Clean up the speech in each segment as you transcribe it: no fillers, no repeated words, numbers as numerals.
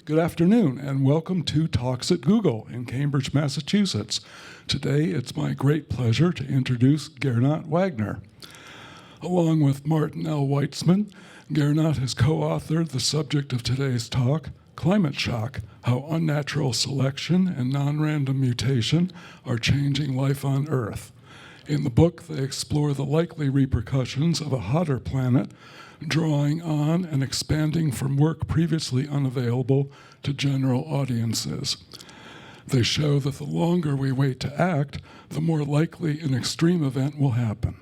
Good afternoon, and welcome to Talks at Google in Cambridge, Massachusetts. Today, it's my great pleasure to introduce Gernot Wagner. Along with Martin L. Weitzman, Gernot has co-authored the subject of today's talk, Climate Shock, How Unnatural Selection and Non-Random Mutation Are Changing Life on Earth. In the book, they explore the likely repercussions of a hotter planet, drawing on and expanding from work previously unavailable to general audiences. They show that the longer we wait to act, the more likely an extreme event will happen.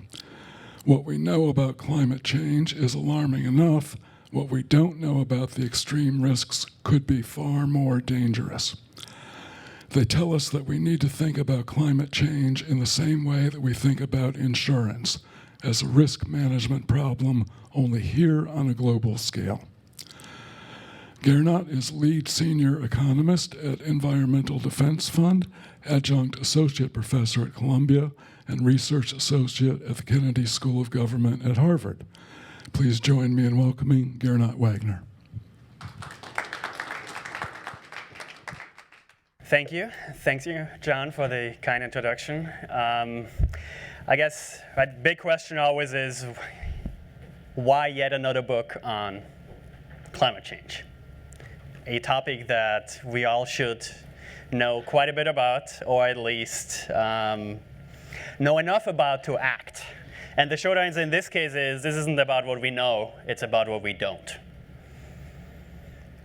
What we know about climate change is alarming enough. What we don't know about the extreme risks could be far more dangerous. They tell us that we need to think about climate change in the same way that we think about insurance, as a risk management problem only here on a global scale. Gernot is lead senior economist at Environmental Defense Fund, adjunct associate professor at Columbia, and research associate at the Kennedy School of Government at Harvard. Please join me in welcoming Gernot Wagner. Thank you, John, for the kind introduction. I guess a big question always is, why yet another book on climate change? A topic that we all should know quite a bit about, or at least know enough about to act. And the short answer in this case is, this isn't about what we know, it's about what we don't.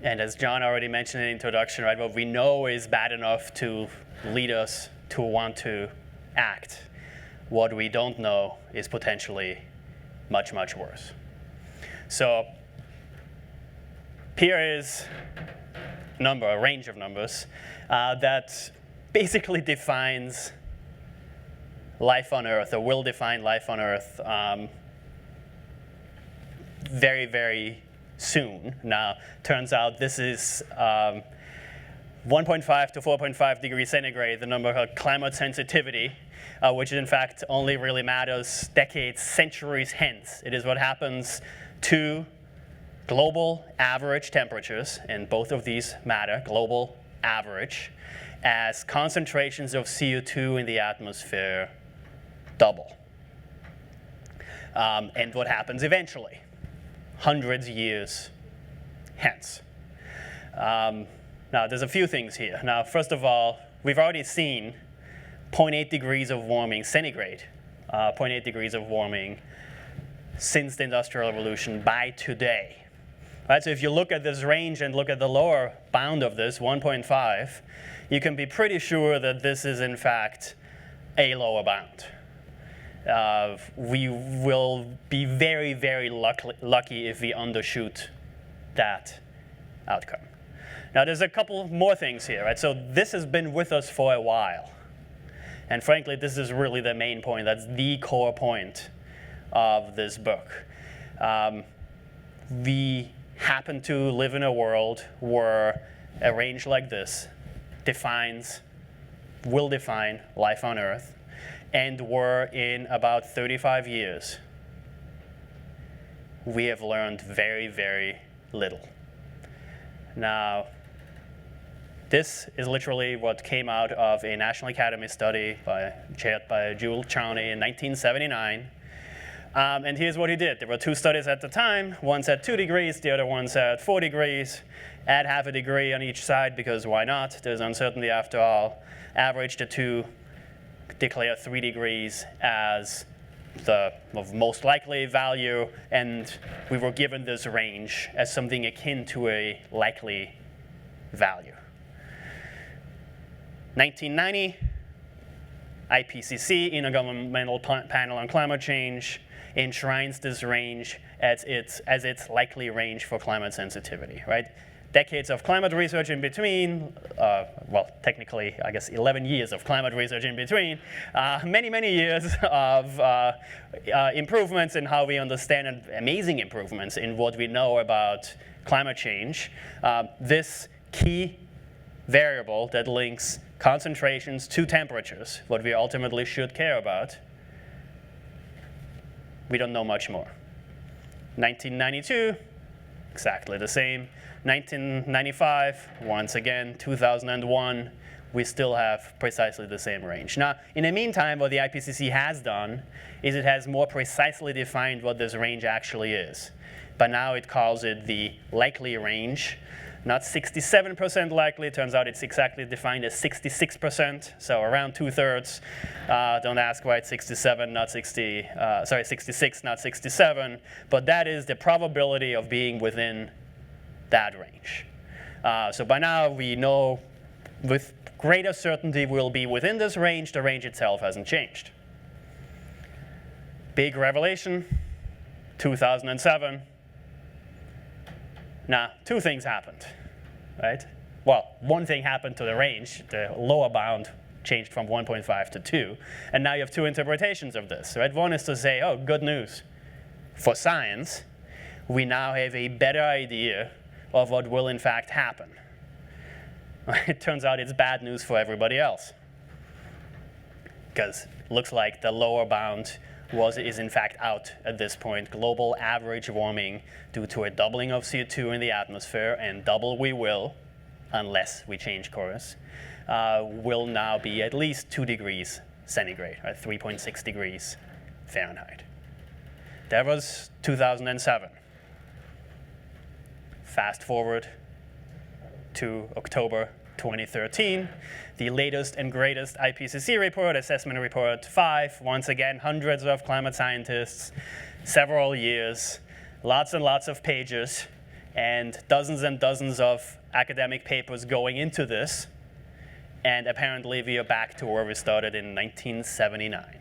And as John already mentioned in the introduction, right, what we know is bad enough to lead us to want to act. What we don't know is potentially much, much worse. So here is a range of numbers that basically defines life on Earth, or will define life on Earth very, very soon. Now, turns out this is 1.5 to 4.5 degrees centigrade, the number called climate sensitivity, which in fact only really matters decades, centuries hence. It is what happens to global average temperatures, and both of these matter, global average, as concentrations of CO2 in the atmosphere double. And what happens eventually, hundreds of years hence. Now, there's a few things here. Now, first of all, we've already seen 0.8 degrees of warming centigrade, 0.8 degrees of warming since the Industrial Revolution by today. Right, so if you look at this range and look at the lower bound of this, 1.5, you can be pretty sure that this is in fact a lower bound. We will be very, very lucky if we undershoot that outcome. Now, there's a couple more things here, right? So this has been with us for a while. And frankly, this is really the main point. That's the core point of this book. We happen to live in a world where a range like this will define life on Earth. And where in about 35 years, we have learned very, very little. Now, this is literally what came out of a National Academy study chaired by Jules Charney in 1979. And here's what he did. There were two studies at the time. One said 2 degrees, the other one said 4 degrees. Add half a degree on each side, because why not? There's uncertainty after all. Average the two, declare 3 degrees as the most likely value, and we were given this range as something akin to a likely value. 1990, IPCC, Intergovernmental Panel on Climate Change, enshrines this range as its likely range for climate sensitivity, right? Decades of climate research in between, well, technically, I guess 11 years of climate research in between, many, many years of improvements in how we understand, and amazing improvements in what we know about climate change. This key variable that links concentrations to temperatures, what we ultimately should care about, we don't know much more. 1992, exactly the same. 1995, once again, 2001, we still have precisely the same range. Now, in the meantime, what the IPCC has done is it has more precisely defined what this range actually is. But now it calls it the likely range. Not 67% likely, turns out it's exactly defined as 66%, so around 2/3. Don't ask why it's 67, not 66, not 67, but that is the probability of being within that range. So by now we know with greater certainty we'll be within this range. The range itself hasn't changed. Big revelation, 2007. Now, two things happened, right? Well, one thing happened to the range. The lower bound changed from 1.5 to 2. And now you have two interpretations of this, right? One is to say, oh, good news. For science, we now have a better idea of what will in fact happen. It turns out it's bad news for everybody else. Because it looks like the lower bound is in fact out at this point. Global average warming due to a doubling of CO2 in the atmosphere, and double we will, unless we change course, will now be at least 2 degrees centigrade, right? 3.6 degrees Fahrenheit. That was 2007. Fast forward to October 2013, the latest and greatest IPCC report, Assessment Report 5, once again, hundreds of climate scientists, several years, lots and lots of pages, and dozens of academic papers going into this, and apparently we are back to where we started in 1979,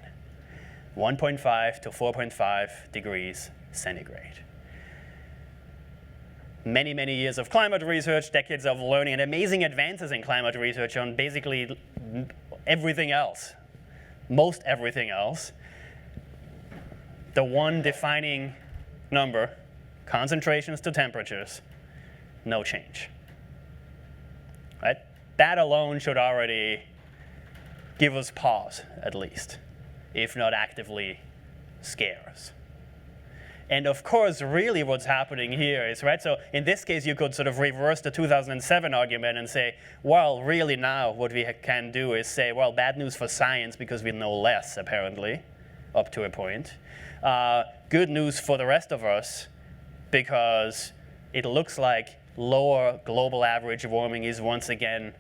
1.5 to 4.5 degrees centigrade. Many, many years of climate research, decades of learning, and amazing advances in climate research on basically everything else, most everything else. The one defining number, concentrations to temperatures, no change. Right? That alone should already give us pause, at least, if not actively scare us. And of course, really what's happening here is, right, so in this case, you could sort of reverse the 2007 argument and say, well, really now what we can do is say, well, bad news for science because we know less, apparently, up to a point. Good news for the rest of us because it looks like lower global average warming is once again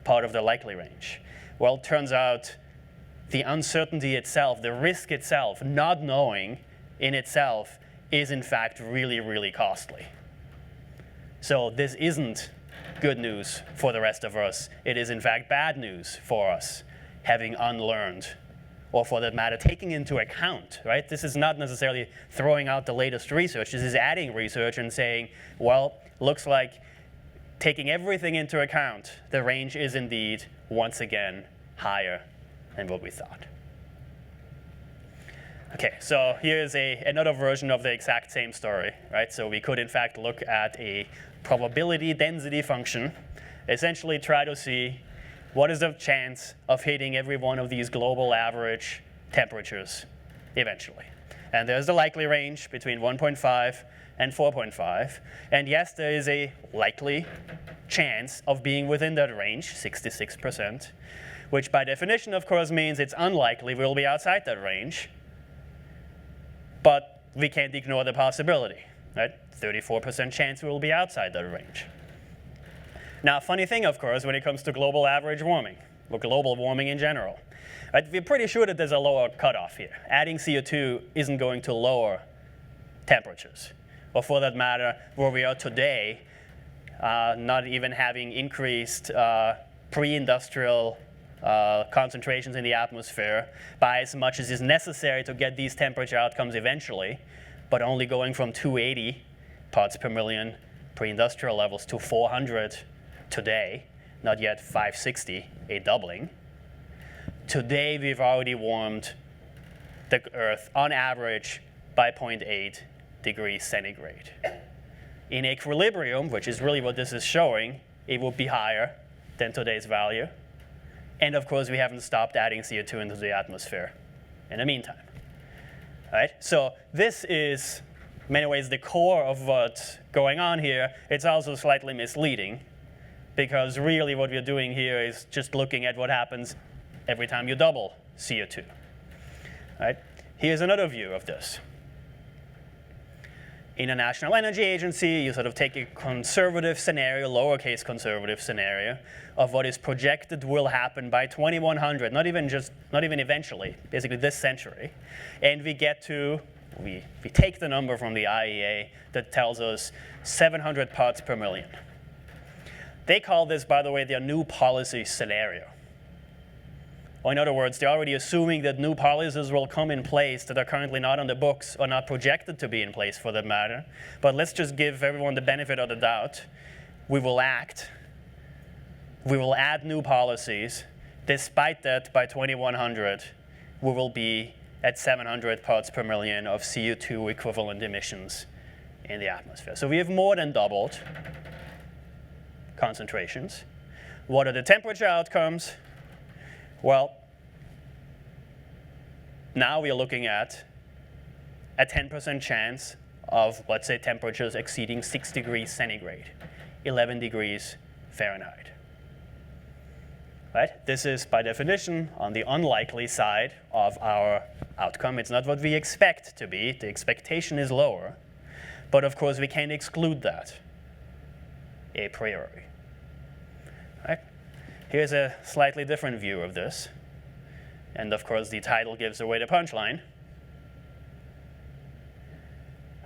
part of the likely range. Well, it turns out the uncertainty itself, the risk itself, not knowing in itself is in fact really, really costly. So this isn't good news for the rest of us. It is in fact bad news for us, having unlearned, or for that matter, taking into account, right? This is not necessarily throwing out the latest research. This is adding research and saying, well, looks like taking everything into account, the range is indeed, once again, higher than what we thought. Okay, so here's another version of the exact same story, right? So we could, in fact, look at a probability density function, essentially try to see what is the chance of hitting every one of these global average temperatures eventually. And there's the likely range between 1.5 and 4.5. And yes, there is a likely chance of being within that range, 66%, which by definition, of course, means it's unlikely we'll be outside that range. But we can't ignore the possibility, right? 34% chance we will be outside that range. Now, funny thing, of course, when it comes to global average warming, or global warming in general, right? We're pretty sure that there's a lower cutoff here. Adding CO2 isn't going to lower temperatures. Or for that matter, where we are today, not even having increased pre-industrial concentrations in the atmosphere by as much as is necessary to get these temperature outcomes eventually, but only going from 280 parts per million pre-industrial levels to 400 today, not yet 560, a doubling. Today we've already warmed the Earth on average by 0.8 degrees centigrade. In equilibrium, which is really what this is showing, it will be higher than today's value. And of course, we haven't stopped adding CO2 into the atmosphere in the meantime. Right? So this is in many ways the core of what's going on here, it's also slightly misleading, because really what we're doing here is just looking at what happens every time you double CO2. Right? Here's another view of this. In a National Energy Agency, you sort of take a conservative scenario, lowercase conservative scenario, of what is projected will happen by 2100, not even eventually, basically this century. And we get to, we take the number from the IEA that tells us 700 parts per million. They call this, by the way, their new policy scenario. Or in other words, they're already assuming that new policies will come in place that are currently not on the books or not projected to be in place for that matter. But let's just give everyone the benefit of the doubt. We will act. We will add new policies. Despite that, by 2100, we will be at 700 parts per million of CO2 equivalent emissions in the atmosphere. So we have more than doubled concentrations. What are the temperature outcomes? Well, now we are looking at a 10% chance of, let's say, temperatures exceeding 6 degrees centigrade, 11 degrees Fahrenheit. Right? This is, by definition, on the unlikely side of our outcome. It's not what we expect to be. The expectation is lower. But of course, we can't exclude that a priori. Right? Here's a slightly different view of this. And of course, the title gives away the punchline.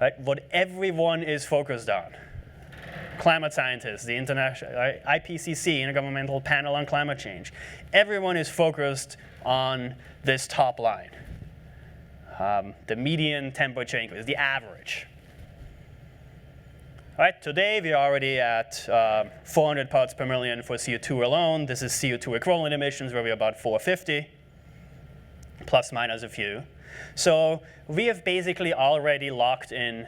Right? What everyone is focused on, climate scientists, the international IPCC, Intergovernmental Panel on Climate Change, everyone is focused on this top line, the median temperature increase, the average. All right, today we're already at 400 parts per million for CO2 alone. This is CO2 equivalent emissions, where we're about 450, plus minus a few. So we have basically already locked in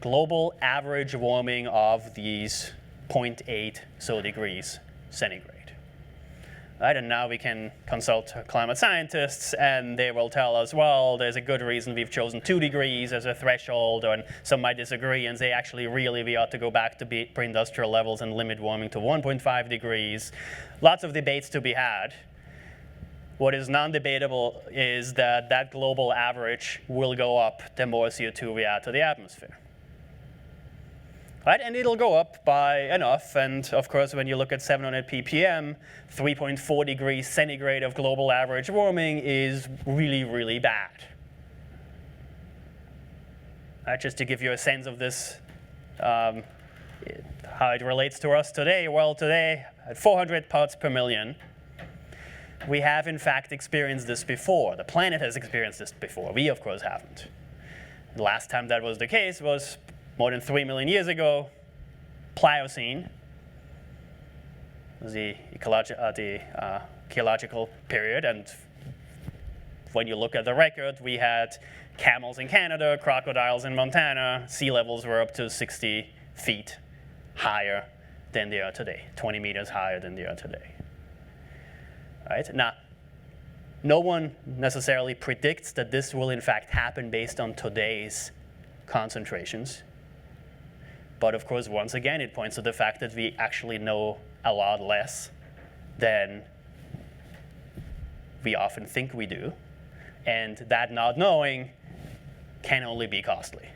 global average warming of these 0.8 degrees centigrade. Right, and now we can consult climate scientists, and they will tell us, well, there's a good reason we've chosen 2 degrees as a threshold, and some might disagree and say, actually, really, we ought to go back to pre-industrial levels and limit warming to 1.5 degrees. Lots of debates to be had. What is non-debatable is that that global average will go up the more CO2 we add to the atmosphere. Right? And it'll go up by enough, and of course, when you look at 700 ppm, 3.4 degrees centigrade of global average warming is really, really bad. Just to give you a sense of this, how it relates to us today, well, today, at 400 parts per million, we have in fact experienced this before. The planet has experienced this before. We, of course, haven't. The last time that was the case was more than 3 million years ago, Pliocene, the ecological period. And when you look at the record, we had camels in Canada, crocodiles in Montana. Sea levels were up to 60 feet higher than they are today, 20 meters higher than they are today. Right? Now, no one necessarily predicts that this will in fact happen based on today's concentrations. But of course, once again, it points to the fact that we actually know a lot less than we often think we do. And that not knowing can only be costly.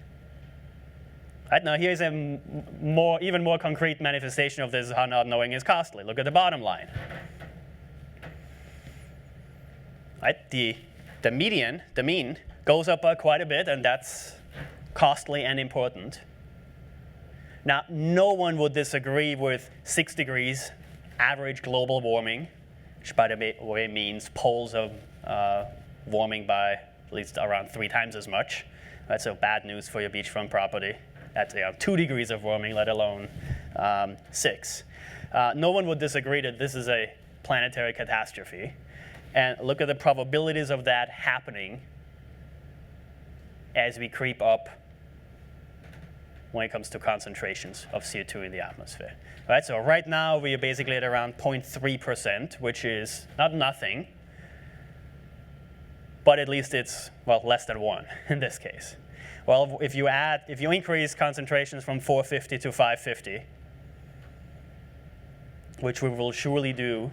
Right, now here's a even more concrete manifestation of this, how not knowing is costly. Look at the bottom line. Right, the mean, goes up by quite a bit, and that's costly and important. Now, no one would disagree with 6 degrees average global warming, which, by the way, means poles are warming by at least around 3 times as much. Right, so bad news for your beachfront property. That's 2 degrees of warming, let alone 6. No one would disagree that this is a planetary catastrophe. And look at the probabilities of that happening as we creep up when it comes to concentrations of CO2 in the atmosphere. Right, so right now we are basically at around 0.3%, which is not nothing, but at least it's, well, less than 1 in this case. Well, if you increase concentrations from 450 to 550, which we will surely do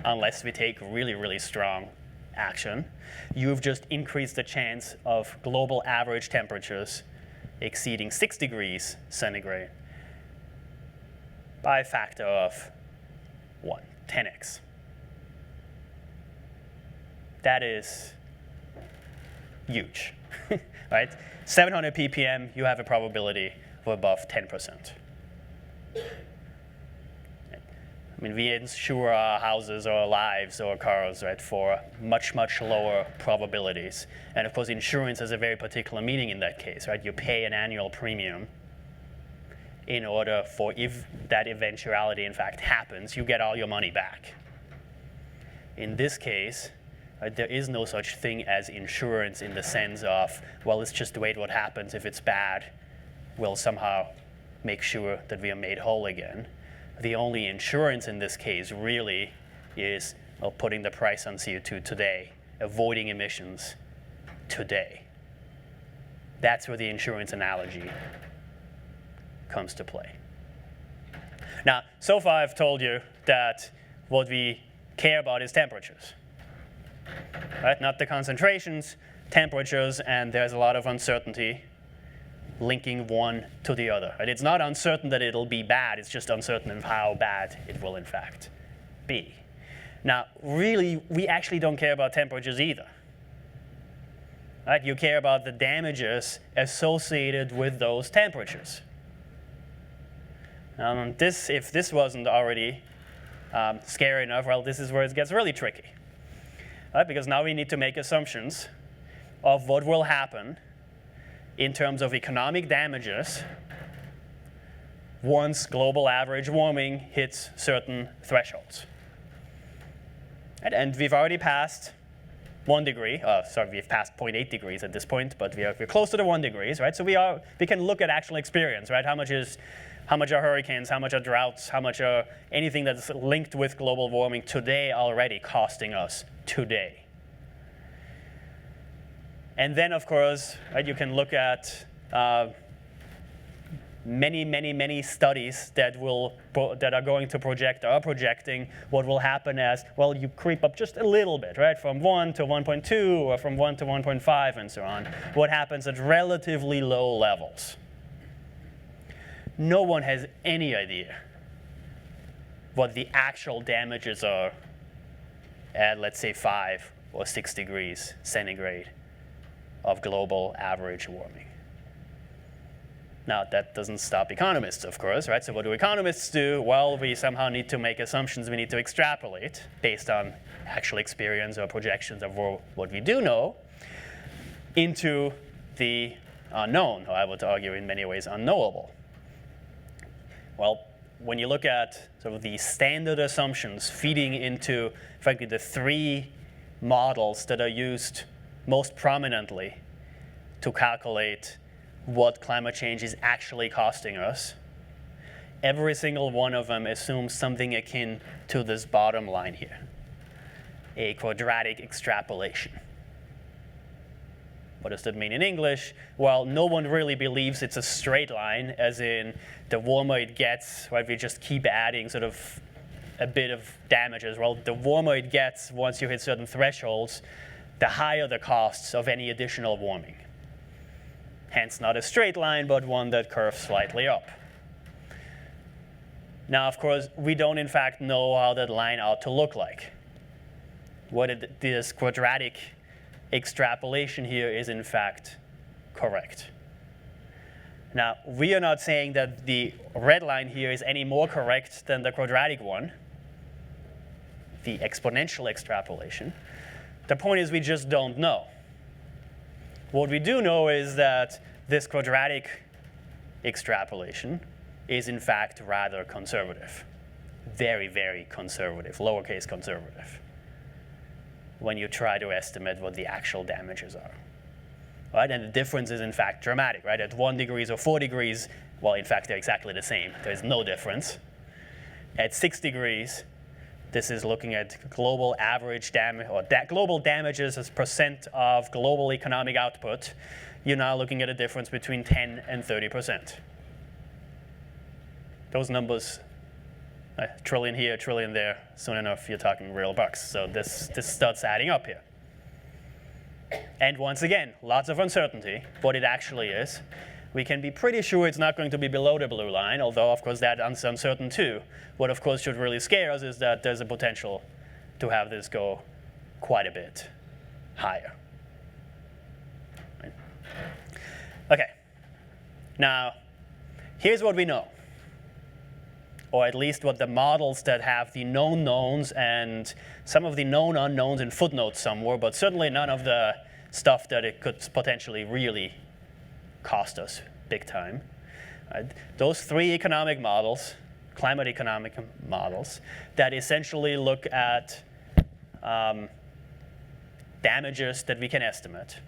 unless we take really, really strong action, you've just increased the chance of global average temperatures exceeding 6 degrees centigrade by a factor of 10x. That is huge, right? 700 ppm, you have a probability of above 10%. I mean, we insure our houses or our lives or our cars, right, for much, much lower probabilities. And of course, insurance has a very particular meaning in that case, right? You pay an annual premium in order for, if that eventuality in fact happens, you get all your money back. In this case, there is no such thing as insurance in the sense of, well, let's just wait what happens. If it's bad, we'll somehow make sure that we are made whole again. The only insurance in this case really is putting the price on CO2 today, avoiding emissions today. That's where the insurance analogy comes to play. Now, so far I've told you that what we care about is temperatures, right? Not the concentrations, temperatures, and there's a lot of uncertainty linking one to the other. Right? It's not uncertain that it'll be bad, it's just uncertain of how bad it will in fact be. Now, really, we actually don't care about temperatures either. Right? You care about the damages associated with those temperatures. If this wasn't already scary enough, well, this is where it gets really tricky. Right? Because now we need to make assumptions of what will happen in terms of economic damages once global average warming hits certain thresholds. And we've already passed 1 degree. We've passed 0.8 degrees at this point, but we're close to the 1 degrees, right? So we can look at actual experience, right? How much are hurricanes, how much are droughts, how much are anything that's linked with global warming today already costing us today? And then, of course, right, you can look at many studies that are going to are projecting what will happen as, well, you creep up just a little bit, right, from 1 to 1.2 or from 1 to 1.5 and so on. What happens at relatively low levels? No one has any idea what the actual damages are at, let's say, 5 or 6 degrees centigrade of global average warming. Now, that doesn't stop economists, of course, right? So what do economists do? Well, we somehow need to make assumptions. We need to extrapolate based on actual experience or projections of what we do know into the unknown, or I would argue in many ways unknowable. Well, when you look at sort of the standard assumptions feeding into, frankly, the 3 models that are used most prominently to calculate what climate change is actually costing us, every single one of them assumes something akin to this bottom line here, a quadratic extrapolation. What does that mean in English? Well, no one really believes it's a straight line, as in the warmer it gets, right, we just keep adding sort of a bit of damages. Well, the warmer it gets once you hit certain thresholds, the higher the costs of any additional warming. Hence, not a straight line, but one that curves slightly up. Now, of course, we don't in fact know how that line ought to look like. This quadratic extrapolation here is in fact correct. Now, we are not saying that the red line here is any more correct than the quadratic one, the exponential extrapolation. The point is we just don't know. What we do know is that this quadratic extrapolation is in fact rather conservative. Very, very conservative, lowercase conservative, when you try to estimate what the actual damages are. Right? And the difference is in fact dramatic, right? At 1 degrees or 4 degrees, well, in fact, they're exactly the same. There's no difference. At 6 degrees, This is looking at global average damage, or global damages as percent of global economic output. You're now looking at a difference between 10 and 30%. Those numbers, a trillion here, a trillion there, soon enough you're talking real bucks. So this starts adding up here. And once again, lots of uncertainty, what it actually is. We can be pretty sure it's not going to be below the blue line, although of course that's uncertain too. What of course should really scare us is that there's a potential to have this go quite a bit higher. Right. Okay, now here's what we know, or at least what the models that have the known knowns and some of the known unknowns in footnotes somewhere, but certainly none of the stuff that it could potentially really cost us big time. Right? Those three economic models, climate economic models, that essentially look at damages that we can estimate,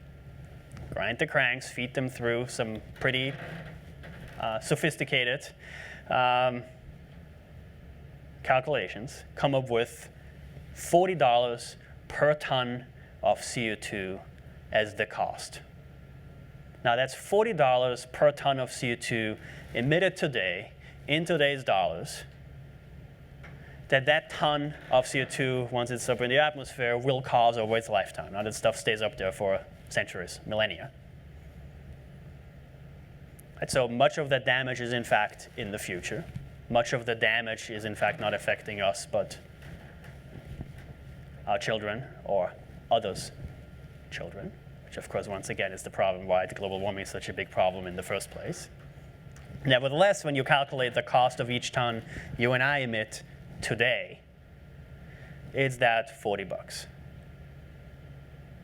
grind the cranks, feed them through some pretty sophisticated calculations, come up with $40 per ton of CO2 as the cost. Now that's $40 per ton of CO2 emitted today in today's dollars, that ton of CO2, once it's up in the atmosphere, will cause over its lifetime. Now that stuff stays up there for centuries, millennia. And so much of that damage is in fact in the future. Much of the damage is in fact not affecting us, but our children or others' children, which of course once again is the problem why the global warming is such a big problem in the first place. Nevertheless, when you calculate the cost of each ton you and I emit today, it's that $40.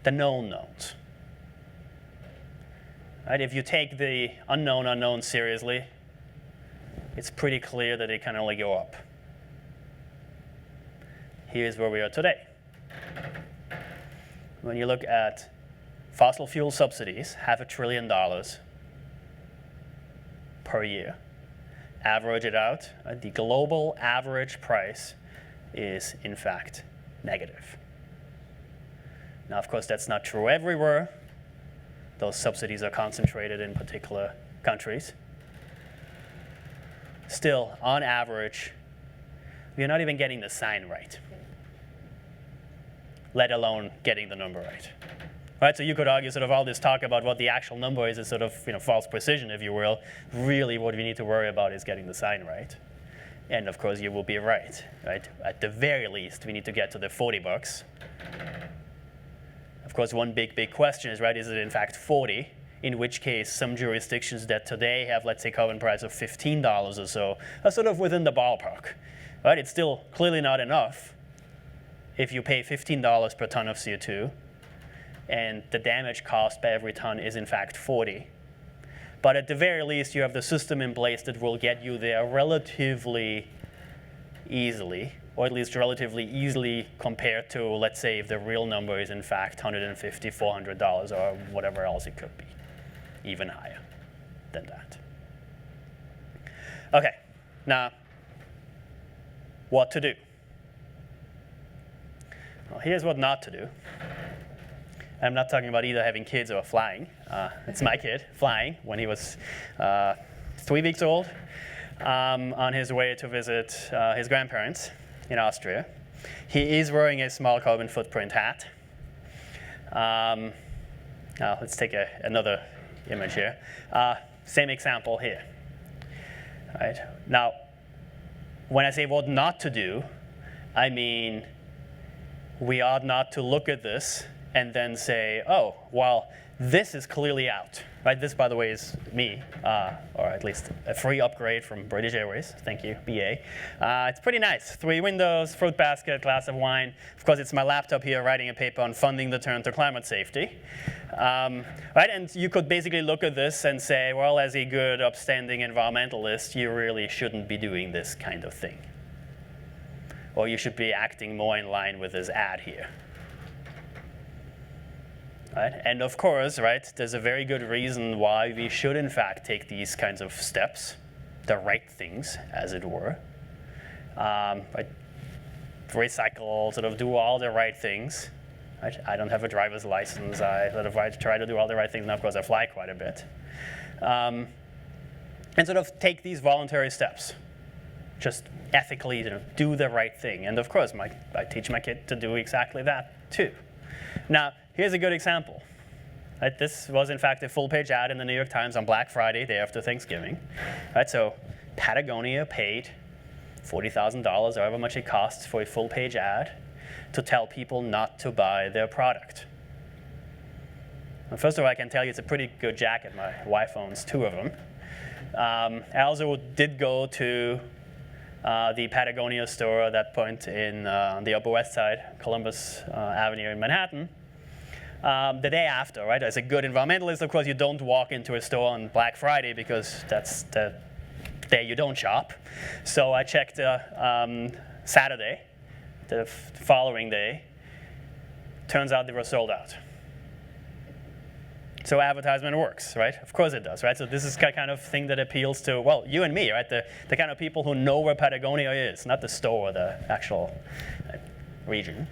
The known knowns. Right? If you take the unknown unknowns seriously, it's pretty clear that it can only go up. Here's where we are today. When you look at fossil fuel subsidies, $500 billion per year. Average it out, the global average price is in fact negative. Now of course that's not true everywhere. Those subsidies are concentrated in particular countries. Still, on average, we're not even getting the sign right, let alone getting the number right. Right, so you could argue sort of all this talk about what the actual number is sort of false precision, if you will. Really what we need to worry about is getting the sign right. And of course you will be right? At the very least, we need to get to the $40. Of course, one big question is, right, is it in fact 40? In which case some jurisdictions that today have, let's say, carbon price of $15 or so are sort of within the ballpark. Right? It's still clearly not enough if you pay $15 per ton of CO2 and the damage cost by every ton is in fact 40. But at the very least, you have the system in place that will get you there relatively easily, or at least relatively easily compared to, let's say, if the real number is in fact $150, $400 or whatever else it could be, even higher than that. Okay, now, what to do? Well, here's what not to do. I'm not talking about either having kids or flying. It's my kid flying when he was 3 weeks old on his way to visit his grandparents in Austria. He is wearing a small carbon footprint hat. Now let's take another image here. Same example here. Right. Now, when I say what not to do, I mean we ought not to look at this and then say, oh, well, this is clearly out. Right? This, by the way, is me, or at least a free upgrade from British Airways. Thank you, BA. It's pretty nice. 3 windows, fruit basket, glass of wine. Of course, it's my laptop here writing a paper on funding the turn to climate safety. Right? And you could basically look at this and say, well, as a good, upstanding environmentalist, you really shouldn't be doing this kind of thing. Or you should be acting more in line with this ad here. Right? And of course, right, there's a very good reason why we should in fact take these kinds of steps, the right things, as it were. Right? recycle, sort of do all the right things. Right? I don't have a driver's license. I sort of try to do all the right things, and of course I fly quite a bit. And sort of take these voluntary steps. Just ethically do the right thing. And of course, I teach my kid to do exactly that too. Now, here's a good example. Right? This was in fact a full-page ad in the New York Times on Black Friday, day after Thanksgiving. Right? So Patagonia paid $40,000, however much it costs, for a full-page ad to tell people not to buy their product. And first of all, I can tell you it's a pretty good jacket. My wife owns 2 of them. I also did go to the Patagonia store at that point in the Upper West Side, Columbus Avenue in Manhattan. The day after, right? As a good environmentalist, of course, you don't walk into a store on Black Friday because that's the day you don't shop. So I checked Saturday, the following day. Turns out they were sold out. So advertisement works, right? Of course it does, right? So this is the kind of thing that appeals to, well, you and me, right? The kind of people who know where Patagonia is, not the store, the actual region.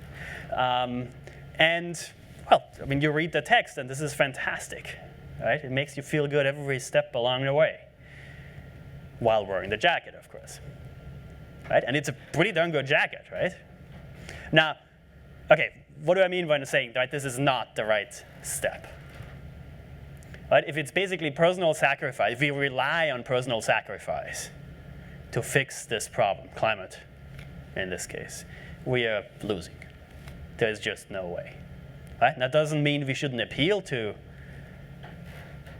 And, well, I mean, you read the text, and this is fantastic, right? It makes you feel good every step along the way, while wearing the jacket, of course, right? And it's a pretty darn good jacket, right? Now, okay, what do I mean when saying, right, this is not the right step? Right? If it's basically personal sacrifice, if we rely on personal sacrifice to fix this problem, climate in this case, we are losing. There's just no way. Right? And that doesn't mean we shouldn't appeal to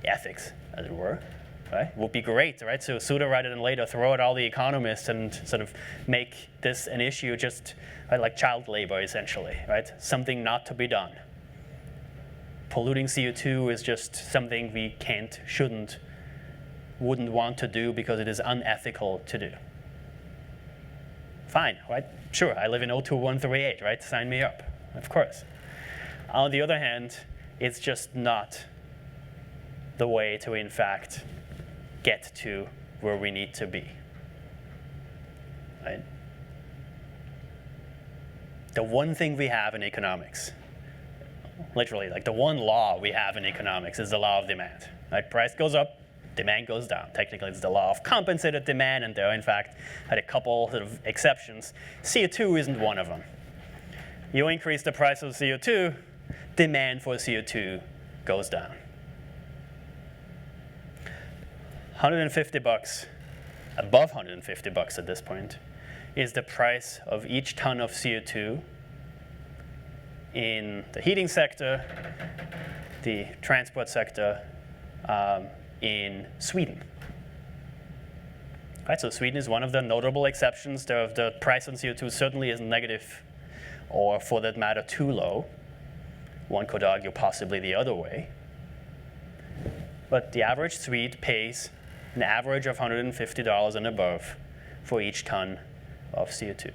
ethics, as it were. Right? It would be great, right? So sooner rather than later, throw out all the economists and sort of make this an issue just right, like child labor, essentially, right? Something not to be done. Polluting CO2 is just something we can't, shouldn't, wouldn't want to do because it is unethical to do. Fine, right? Sure, I live in 02138, right? Sign me up, of course. On the other hand, it's just not the way to, in fact, get to where we need to be, right? The one thing we have in economics, literally, like the one law we have in economics is the law of demand. Right? Price goes up, demand goes down. Technically, it's the law of compensated demand, and there are, in fact, had a couple sort of exceptions. CO2 isn't one of them. You increase the price of CO2, demand for CO2 goes down. $150, above $150 at this point, is the price of each ton of CO2 in the heating sector, the transport sector, in Sweden. Right, so Sweden is one of the notable exceptions. The price on CO2 certainly isn't negative, or for that matter, too low. One could argue possibly the other way. But the average Swede pays an average of $150 and above for each ton of CO2.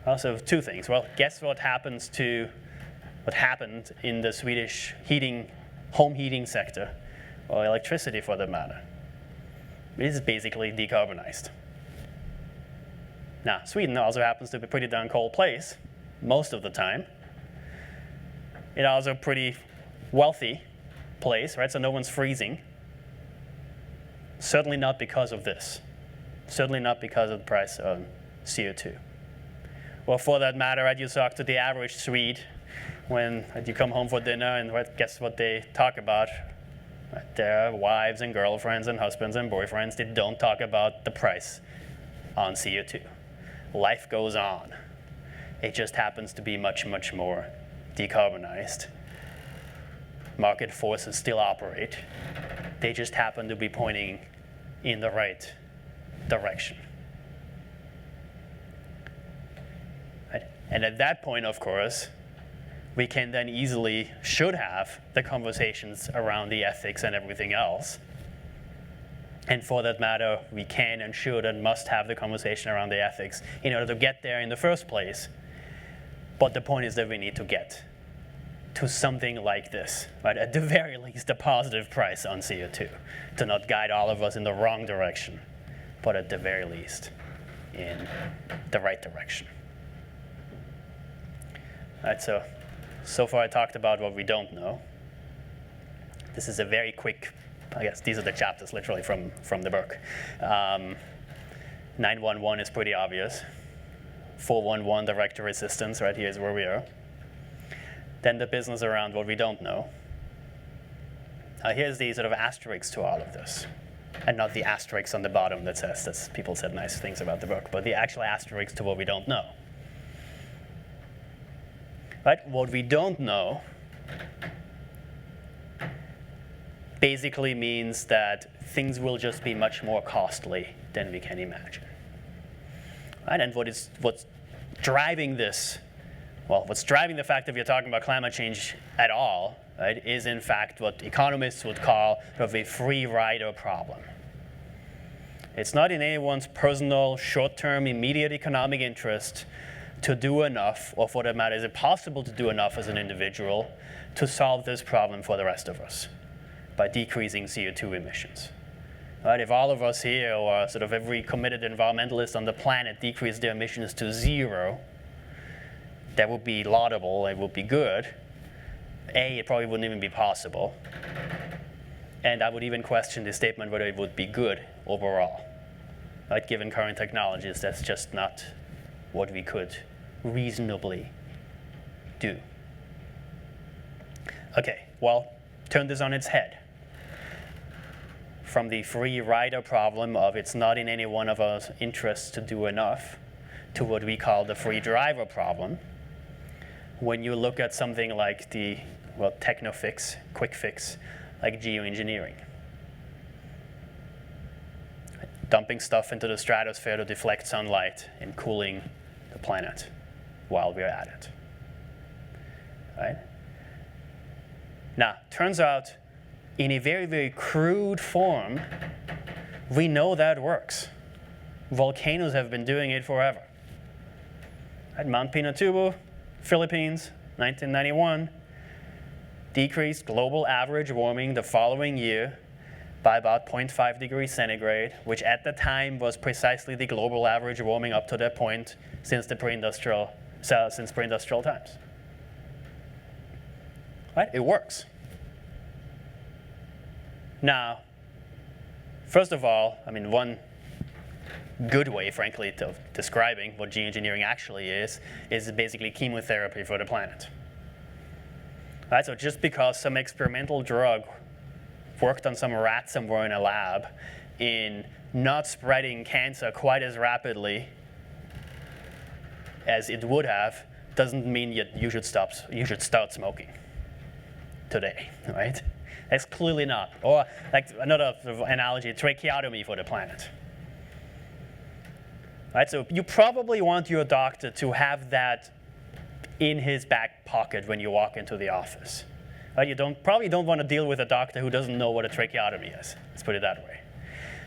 Also, 2 things. Well, guess what happened in the Swedish home heating sector, or electricity for that matter? It is basically decarbonized. Now, Sweden also happens to be a pretty darn cold place most of the time. It's also a pretty wealthy place, right? So no one's freezing. Certainly not because of this. Certainly not because of the price of CO2. Well, for that matter, right, you talk to the average Swede when you come home for dinner, and guess what they talk about? Their wives and girlfriends and husbands and boyfriends. They don't talk about the price on CO2. Life goes on. It just happens to be much, much more decarbonized. Market forces still operate. They just happen to be pointing in the right direction. Right? And at that point, of course, we can then should have the conversations around the ethics and everything else. And for that matter, we can and should and must have the conversation around the ethics in order to get there in the first place. But the point is that we need to get to something like this, right? At the very least, a positive price on CO2 to not guide all of us in the wrong direction, but at the very least, in the right direction. All right, so far I talked about what we don't know. This is a very quick, I guess these are the chapters literally from the book. 911 is pretty obvious. 411, direct resistance, right here is where we are. Then the business around what we don't know. Here's the sort of asterisk to all of this. And not the asterisk on the bottom that says that people said nice things about the book, but the actual asterisk to what we don't know. Right? What we don't know basically means that things will just be much more costly than we can imagine. Right? And what's driving this, well, what's driving the fact that we're talking about climate change at all, right, is in fact what economists would call sort of a free rider problem. It's not in anyone's personal, short-term, immediate economic interest to do enough, or for that matter, is it possible to do enough as an individual to solve this problem for the rest of us by decreasing CO2 emissions. Right? If all of us here, or sort of every committed environmentalist on the planet, decreased their emissions to 0, that would be laudable, it would be good. It probably wouldn't even be possible. And I would even question the statement whether it would be good overall. Right? Given current technologies, that's just not what we could reasonably do. Okay, well, turn this on its head. From the free rider problem of it's not in any one of our interests to do enough, to what we call the free driver problem. When you look at something like the, well, techno-fix, quick fix, like geoengineering. Dumping stuff into the stratosphere to deflect sunlight and cooling the planet while we're at it. Right? Now, turns out, in a very, very crude form, we know that works. Volcanoes have been doing it forever. At Mount Pinatubo, Philippines, 1991, decreased global average warming the following year by about 0.5 degrees centigrade, which at the time was precisely the global average warming up to that point since pre-industrial times. Right? It works. Now, first of all, I mean, one good way, frankly, of describing what geoengineering actually is basically chemotherapy for the planet. Right? So just because some experimental drug worked on some rat somewhere in a lab in not spreading cancer quite as rapidly as it would have, doesn't mean you should start smoking today, right? That's clearly not. Or like another sort of analogy, tracheotomy for the planet. Right, so you probably want your doctor to have that in his back pocket when you walk into the office. Right, you probably don't want to deal with a doctor who doesn't know what a tracheotomy is. Let's put it that way.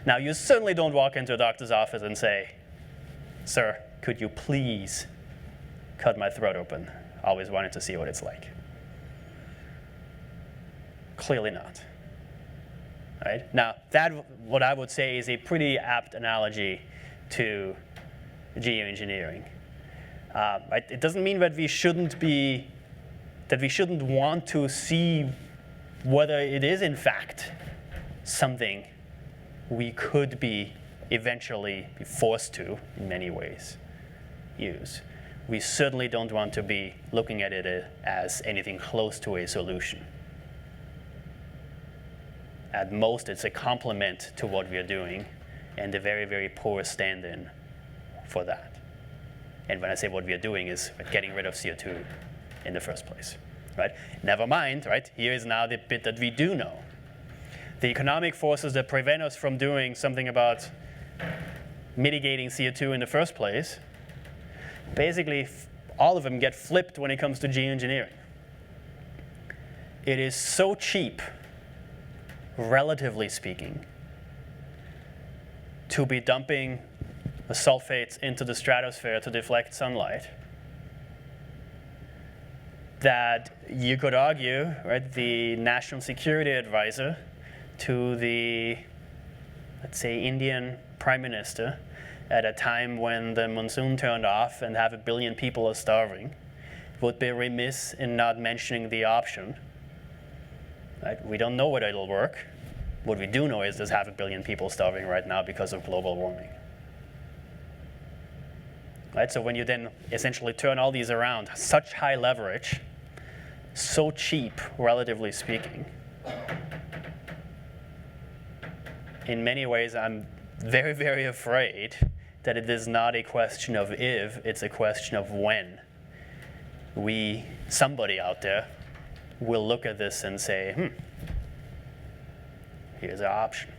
Now, you certainly don't walk into a doctor's office and say, "Sir, could you please cut my throat open? Always wanted to see what it's like." Clearly not. Right? Now, what I would say is a pretty apt analogy to geoengineering. Right? It doesn't mean that we shouldn't want to see whether it is in fact something we could be eventually forced to, in many ways, use. We certainly don't want to be looking at it as anything close to a solution. At most, it's a complement to what we are doing, and a very, very poor stand-in for that. And when I say what we are doing is getting rid of CO2 in the first place, right? Never mind, right? Here is now the bit that we do know. The economic forces that prevent us from doing something about mitigating CO2 in the first place, basically all of them get flipped when it comes to geoengineering. It is so cheap, relatively speaking, to be dumping the sulfates into the stratosphere to deflect sunlight that you could argue, right, the national security advisor to the, let's say, Indian Prime Minister at a time when the monsoon turned off and 500 million people are starving, would be remiss in not mentioning the option. Right? We don't know whether it'll work. What we do know is there's 500 million people starving right now because of global warming. Right? So when you then essentially turn all these around, such high leverage, so cheap, relatively speaking, in many ways I'm very, very afraid that it is not a question of if, it's a question of when somebody out there will look at this and say, here's our option.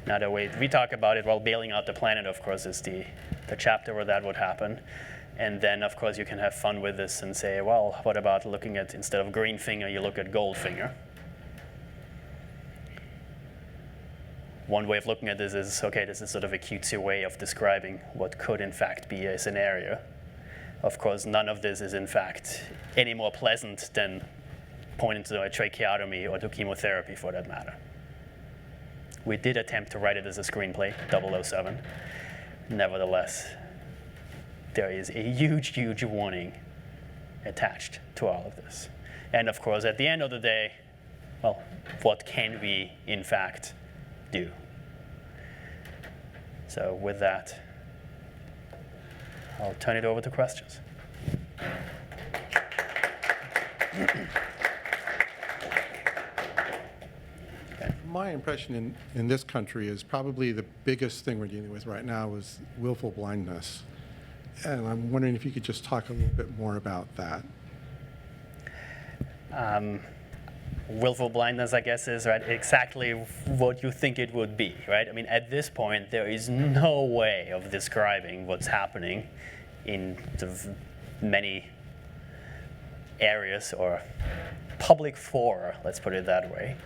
Now the way we talk about it, well, bailing out the planet, of course, is the chapter where that would happen. And then, of course, you can have fun with this and say, well, what about looking at, instead of green finger, you look at gold finger. One way of looking at this is, okay, this is sort of a cutesy way of describing what could in fact be a scenario. Of course, none of this is in fact any more pleasant than pointing to a tracheotomy or to chemotherapy for that matter. We did attempt to write it as a screenplay, 007. Nevertheless, there is a huge, huge warning attached to all of this. And of course, at the end of the day, well, what can we in fact do? So with that, I'll turn it over to questions. My impression in this country is probably the biggest thing we're dealing with right now is willful blindness. And I'm wondering if you could just talk a little bit more about that. Willful blindness, I guess, is right exactly what you think it would be, right? I mean, at this point, there is no way of describing what's happening in sort of many areas or public fora, let's put it that way,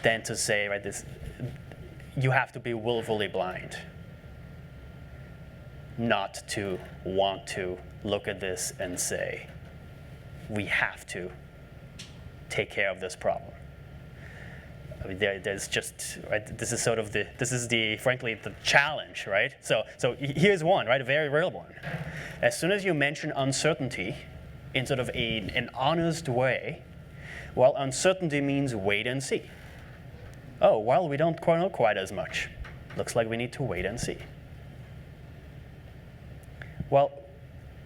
than to say, right, this, you have to be willfully blind not to want to look at this and say, we have to take care of this problem. I mean, there's just, right, this is sort of frankly, the challenge, right? So here's one, right, a very real one. As soon as you mention uncertainty in sort of an honest way, well, uncertainty means wait and see. Oh, well, we don't know quite as much. Looks like we need to wait and see. Well,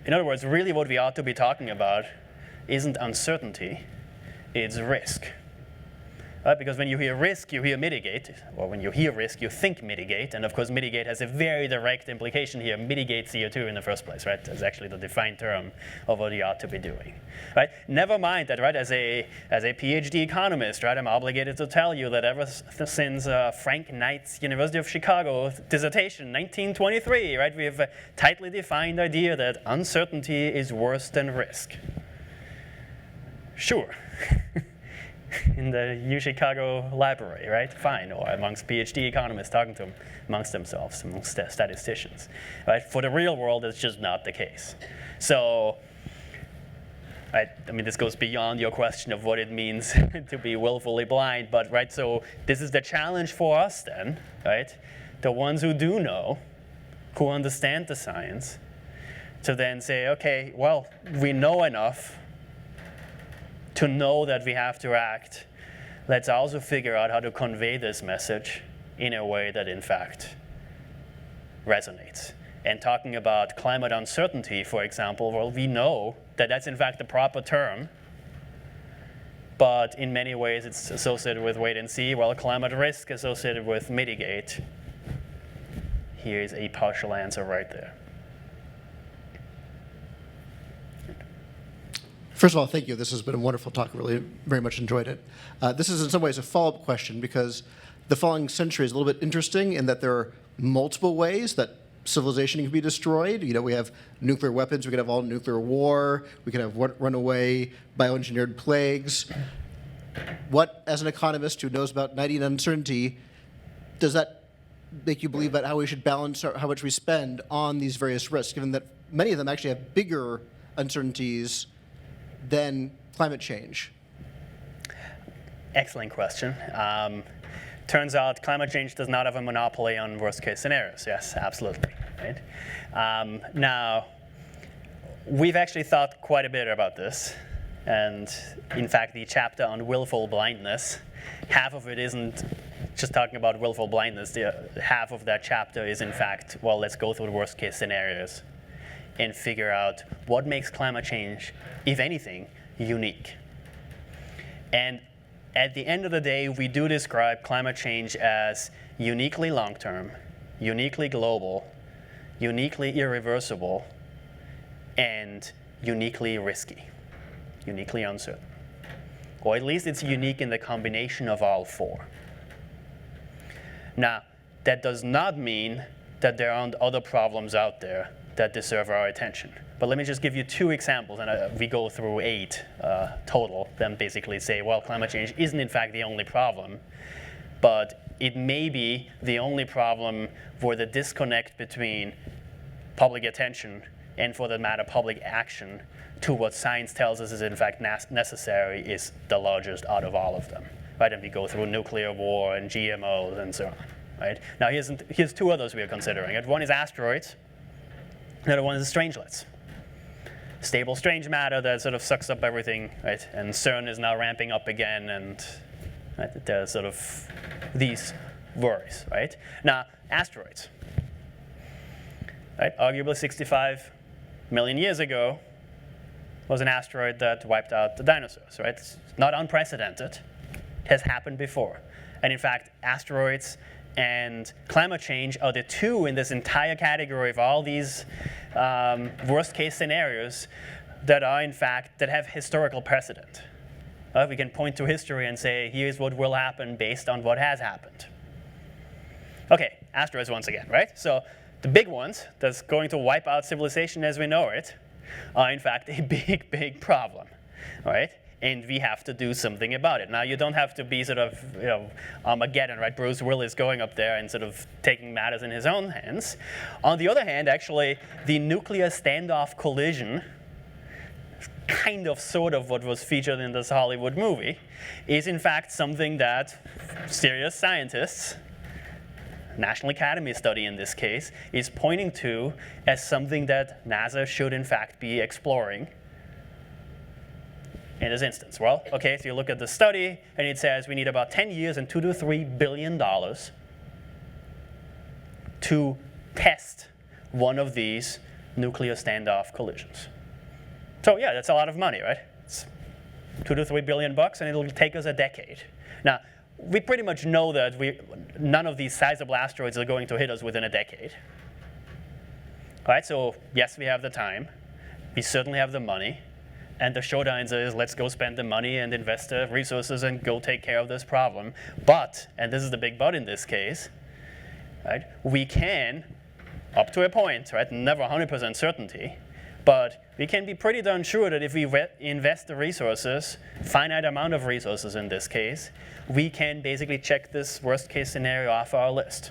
in other words, really what we ought to be talking about isn't uncertainty, it's risk. Right? Because when you hear risk, you hear mitigate, or when you hear risk, you think mitigate, and of course mitigate has a very direct implication here, mitigate CO2 in the first place, right? That's actually the defined term of what you ought to be doing, right? Never mind that, right, as a PhD economist, right, I'm obligated to tell you that ever since Frank Knight's University of Chicago dissertation, 1923, right, we have a tightly defined idea that uncertainty is worse than risk. Sure. In the U Chicago library, right? Fine, or amongst PhD economists talking to them amongst themselves, amongst statisticians, right? For the real world, it's just not the case. So, right, I mean, this goes beyond your question of what it means to be willfully blind, but right, so this is the challenge for us then, right? The ones who do know, who understand the science, to then say, okay, well, we know enough to know that we have to act. Let's also figure out how to convey this message in a way that in fact resonates. And talking about climate uncertainty, for example, well, we know that that's in fact the proper term, but in many ways it's associated with wait and see, while climate risk associated with mitigate. Here's a partial answer right there. First of all, thank you. This has been a wonderful talk. I really very much enjoyed it. This is in some ways a follow-up question because the following century is a little bit interesting in that there are multiple ways that civilization can be destroyed. You know, we have nuclear weapons. We could have all nuclear war. We could have runaway bioengineered plagues. What, as an economist who knows about 90 and uncertainty, does that make you believe about how we should balance how much we spend on these various risks, given that many of them actually have bigger uncertainties than climate change? Excellent question. turns out climate change does not have a monopoly on worst-case scenarios. Yes, absolutely. Right? Now, we've actually thought quite a bit about this. And in fact, the chapter on willful blindness, half of it isn't just talking about willful blindness. Half of that chapter is, in fact, well, let's go through the worst-case scenarios and figure out what makes climate change, if anything, unique. And at the end of the day, we do describe climate change as uniquely long-term, uniquely global, uniquely irreversible, and uniquely risky, uniquely uncertain. Or at least it's unique in the combination of all four. Now, that does not mean that there aren't other problems out there that deserve our attention. But let me just give you 2 examples, and we go through 8 total, then basically say, well, climate change isn't in fact the only problem, but it may be the only problem where the disconnect between public attention and, for that matter, public action to what science tells us is in fact necessary is the largest out of all of them. Right? And we go through nuclear war and GMOs and so on. Right? Now here's 2 others we are considering. One is asteroids. The other one is strangelets. Stable strange matter that sort of sucks up everything, right? And CERN is now ramping up again, and right, there's sort of these worries, right? Now, asteroids. Right? Arguably 65 million years ago was an asteroid that wiped out the dinosaurs, right? It's not unprecedented. It has happened before. And in fact, asteroids and climate change are the 2 in this entire category of all these worst-case scenarios that are, in fact, that have historical precedent. We can point to history and say, here's what will happen based on what has happened. Okay, asteroids once again, right? So the big ones that's going to wipe out civilization as we know it are, in fact, a big, big problem, right? And we have to do something about it. Now, you don't have to be sort of, Armageddon, right? Bruce Willis going up there and sort of taking matters in his own hands. On the other hand, actually, the nuclear standoff collision, kind of sort of what was featured in this Hollywood movie, is in fact something that serious scientists, National Academy study in this case, is pointing to as something that NASA should in fact be exploring in this instance. Well, okay, so you look at the study, and it says we need about 10 years and $2 to $3 billion to test one of these nuclear standoff collisions. So yeah, that's a lot of money, right? It's $2 to $3 billion bucks, and it'll take us a decade. Now, we pretty much know that none of these sizable asteroids are going to hit us within a decade. All right, so yes, we have the time. We certainly have the money. And the short answer is let's go spend the money and invest the resources and go take care of this problem. But, and this is the big but in this case, right, we can, up to a point, right, never 100% certainty, but we can be pretty darn sure that if we invest the resources, finite amount of resources in this case, we can basically check this worst case scenario off our list.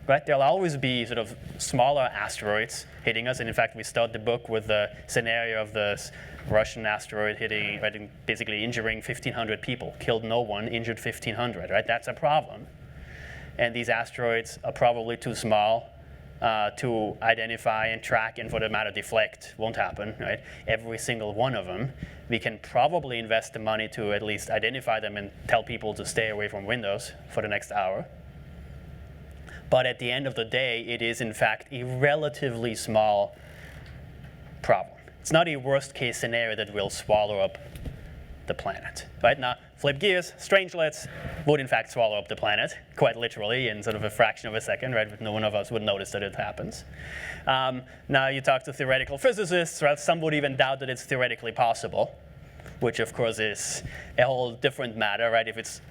Right? There'll always be sort of smaller asteroids hitting us, and in fact, we start the book with the scenario of this Russian asteroid hitting, right, basically injuring 1,500 people, killed no one, injured 1,500. Right? That's a problem, and these asteroids are probably too small to identify and track, and for that matter, deflect. Won't happen. Right? Every single one of them, we can probably invest the money to at least identify them and tell people to stay away from windows for the next hour. But at the end of the day, it is in fact a relatively small problem. It's not a worst case scenario that will swallow up the planet. Right? Now, flip gears, strangelets would in fact swallow up the planet, quite literally, in sort of a fraction of a second, right? But no one of us would notice that it happens. Now you talk to theoretical physicists, right? Some would even doubt that it's theoretically possible, which of course is a whole different matter, right? If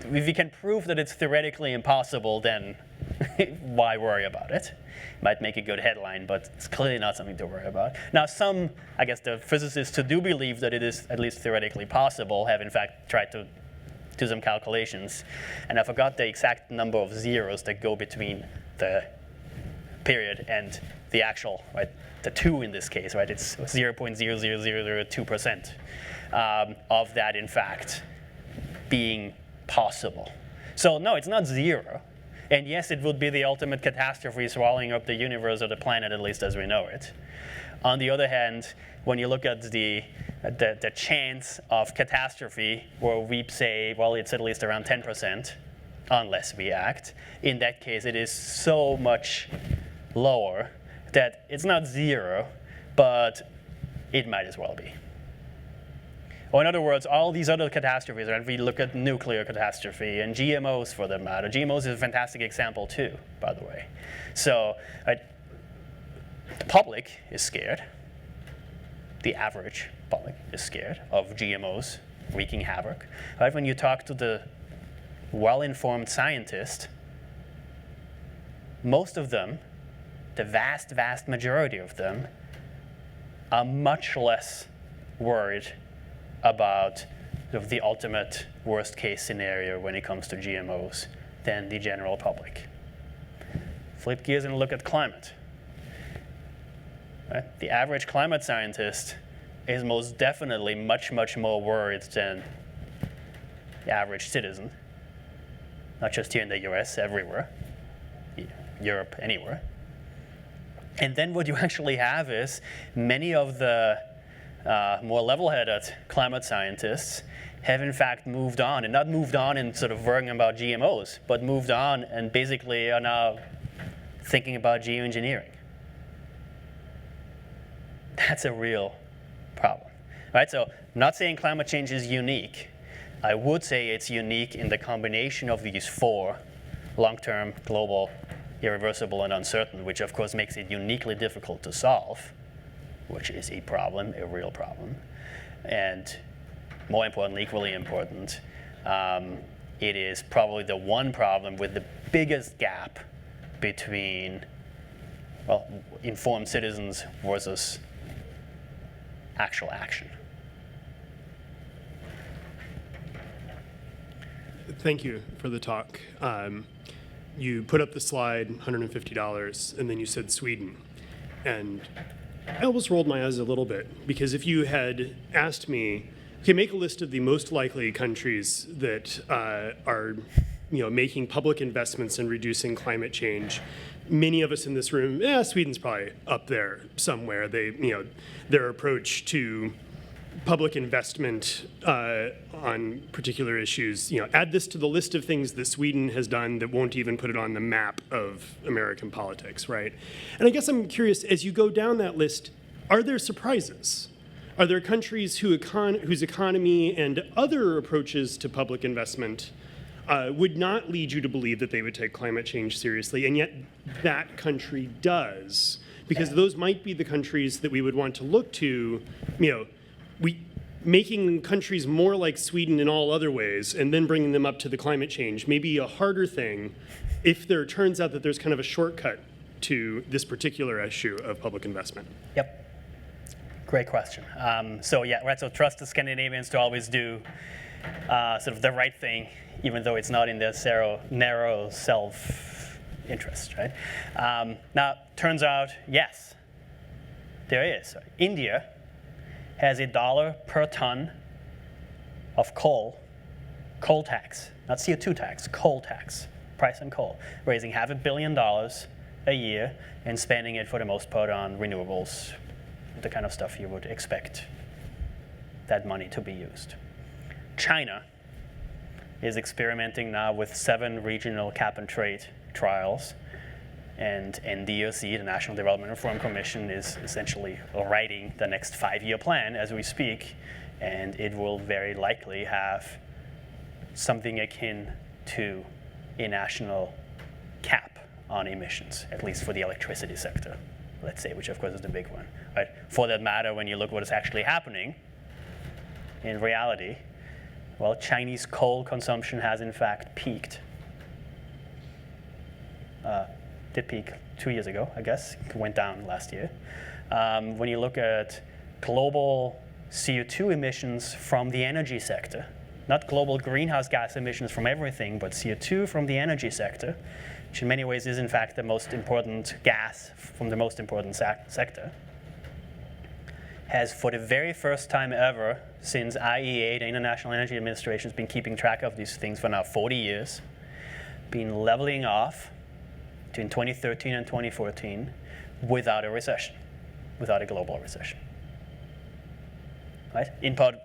we can prove that it's theoretically impossible, then why worry about it? Might make a good headline, but it's clearly not something to worry about. Now, some, I guess, the physicists who do believe that it is at least theoretically possible have in fact tried to do some calculations, and I forgot the exact number of zeros that go between the period and the actual, right, the 2 in this case, right? It's 0.00002% of that, in fact, being possible. So no, it's not zero. And yes, it would be the ultimate catastrophe, swallowing up the universe or the planet, at least as we know it. On the other hand, when you look at the chance of catastrophe, where we say, well, it's at least around 10%, unless we act, in that case, it is so much lower that it's not zero, but it might as well be. Or in other words, all these other catastrophes, right? We look at nuclear catastrophe and GMOs for that matter. GMOs is a fantastic example too, by the way. So the public is scared. The average public is scared of GMOs wreaking havoc. Right? When you talk to the well-informed scientist, most of them, the vast, vast majority of them, are much less worried about the ultimate worst case scenario when it comes to GMOs than the general public. Flip gears and look at climate. Right? The average climate scientist is most definitely much, much more worried than the average citizen, not just here in the US, everywhere, Europe, anywhere. And then what you actually have is many of the more level-headed climate scientists have in fact moved on, and not moved on in sort of worrying about GMOs, but moved on and basically are now thinking about geoengineering. That's a real problem, right? So I'm not saying climate change is unique. I would say it's unique in the combination of these four: long-term, global, irreversible, and uncertain, which of course makes it uniquely difficult to solve, which is a problem, a real problem. And more importantly, equally important, it is probably the one problem with the biggest gap between, well, informed citizens versus actual action. Thank you for the talk. You put up the slide, $150, and then you said Sweden. And I almost rolled my eyes a little bit, because if you had asked me, okay, make a list of the most likely countries that are making public investments in reducing climate change, many of us in this room, Sweden's probably up there somewhere. Their approach to public investment on particular issues, add this to the list of things that Sweden has done that won't even put it on the map of American politics, right? And I guess I'm curious, as you go down that list, are there surprises? Are there countries whose economy and other approaches to public investment would not lead you to believe that they would take climate change seriously, and yet that country does? Because those might be the countries that we would want to look to, making countries more like Sweden in all other ways and then bringing them up to the climate change may be a harder thing if there turns out that there's kind of a shortcut to this particular issue of public investment. Yep. Great question. So trust the Scandinavians to always do sort of the right thing, even though it's not in their narrow self-interest, right? Now, turns out, yes, there is. India has $1 per ton of coal tax, not CO2 tax, coal tax, price on coal, raising $500 million a year and spending it for the most part on renewables, the kind of stuff you would expect that money to be used. China is experimenting now with 7 regional cap-and-trade trials, and NDOC, the National Development Reform Commission, is essentially writing the next 5-year plan as we speak, and it will very likely have something akin to a national cap on emissions, at least for the electricity sector, let's say, which of course is the big one. Right? For that matter, when you look what is actually happening in reality, well, Chinese coal consumption has in fact peaked. Did peak 2 years ago, I guess. It went down last year. When you look at global CO2 emissions from the energy sector, not global greenhouse gas emissions from everything, but CO2 from the energy sector, which in many ways is in fact the most important gas from the most important sector, has for the very first time ever since IEA, the International Energy Administration, has been keeping track of these things for now 40 years, been leveling off between 2013 and 2014 without a recession, without a global recession. Right? In part,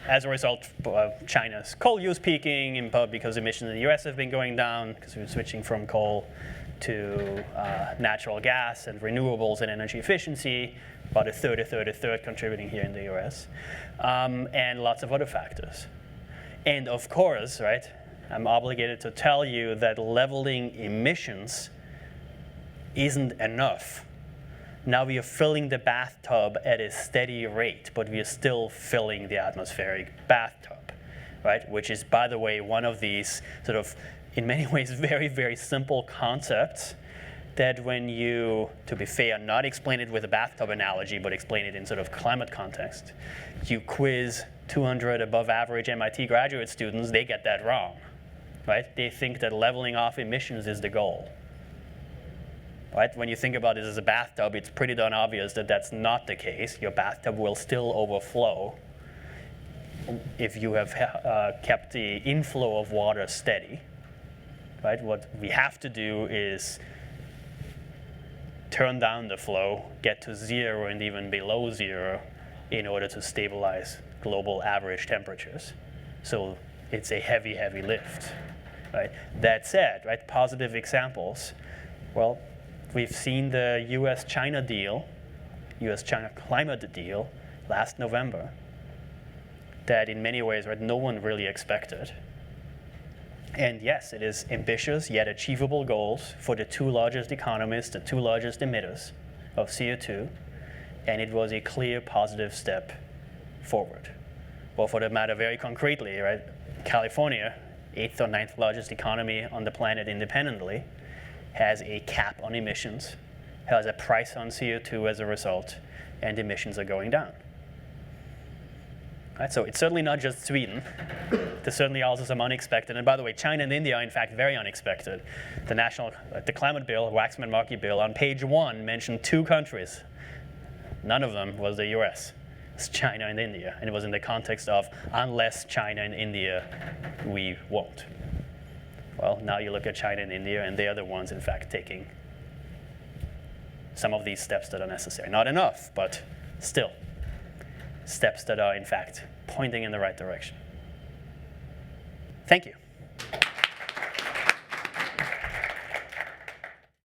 as a result of China's coal use peaking, in part because emissions in the US have been going down, because we're switching from coal to natural gas and renewables and energy efficiency, about a third contributing here in the US, and lots of other factors. And of course, right, I'm obligated to tell you that leveling emissions isn't enough. Now we are filling the bathtub at a steady rate, but we are still filling the atmospheric bathtub, right? Which is, by the way, one of these sort of, in many ways, very, very simple concepts that when you, to be fair, not explain it with a bathtub analogy, but explain it in sort of climate context, you quiz 200 above average MIT graduate students, they get that wrong, right? They think that leveling off emissions is the goal. Right? When you think about it as a bathtub, it's pretty darn obvious that that's not the case. Your bathtub will still overflow if you have kept the inflow of water steady. Right? What we have to do is turn down the flow, get to zero and even below zero in order to stabilize global average temperatures. So it's a heavy, heavy lift. Right? That said, right, positive examples, well, we've seen the US-China deal, US-China climate deal last November that in many ways, right, no one really expected. And yes, it is ambitious yet achievable goals for the two largest economies, the two largest emitters of CO2, and it was a clear positive step forward. Well, for that matter, very concretely, right, California, 8th or 9th largest economy on the planet independently, has a cap on emissions, has a price on CO2 as a result, and emissions are going down. Right, so it's certainly not just Sweden. There's certainly also some unexpected, and by the way, China and India are in fact very unexpected. The climate bill, Waxman-Markey bill, on page 1 mentioned 2 countries. None of them was the US. It's China and India, and it was in the context of unless China and India, we won't. Well, now you look at China and India, and they are the ones, in fact, taking some of these steps that are necessary. Not enough, but still, steps that are, in fact, pointing in the right direction. Thank you.